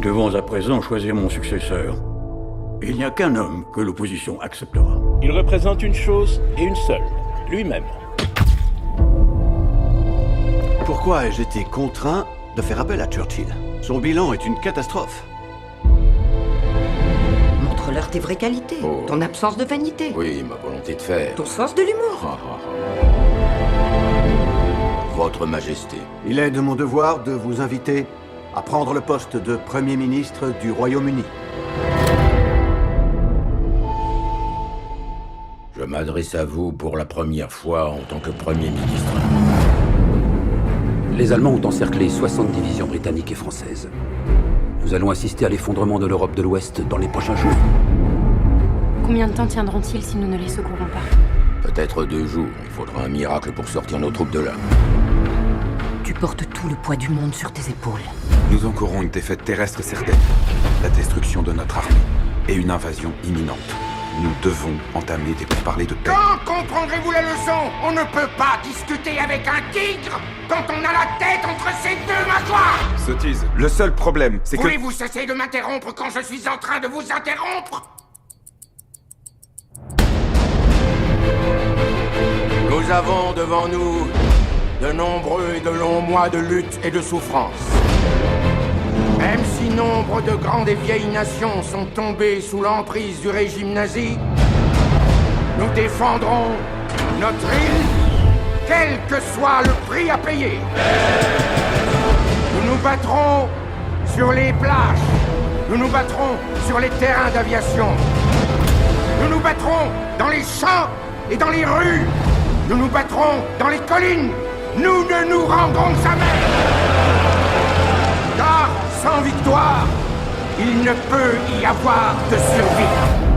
devons à présent choisir mon successeur. Il n'y a qu'un homme que l'opposition acceptera. Il représente une chose et une seule, lui-même. Pourquoi ai-je été contraint de faire appel à Churchill? Son bilan est une catastrophe. Montre-leur tes vraies qualités, Oh. ton absence de vanité, Oui, ma volonté de faire. ton sens de l'humour. Ah, ah, ah. Votre Majesté. Il est de mon devoir de vous inviter à prendre le poste de Premier ministre du Royaume-Uni. Je m'adresse à vous pour la première fois en tant que Premier ministre. Les Allemands ont encerclé 60 divisions britanniques et françaises. Nous allons assister à l'effondrement de l'Europe de l'Ouest dans les prochains jours. Combien de temps tiendront-ils si nous ne les secourons pas? Peut-être 2 jours. Il faudra un miracle pour sortir nos troupes de là. Tu portes tout le poids du monde sur tes épaules. Nous encourons une défaite terrestre certaine, la destruction de notre armée et une invasion imminente. Nous devons entamer des pourparlers de paix. Quand comprendrez-vous la leçon? On ne peut pas discuter avec un tigre quand on a la tête entre ses deux mâchoires. Sottise. Le seul problème, c'est que... Voulez-vous cesser de m'interrompre quand je suis en train de vous interrompre? Nous avons devant nous de nombreux et de longs mois de lutte et de souffrance. Même si nombre de grandes et vieilles nations sont tombées sous l'emprise du régime nazi, nous défendrons notre île, quel que soit le prix à payer. Nous nous battrons sur les plages, nous nous battrons sur les terrains d'aviation, nous nous battrons dans les champs et dans les rues, nous nous battrons dans les collines, nous ne nous rendrons jamais. Car sans victoire, il ne peut y avoir de survie.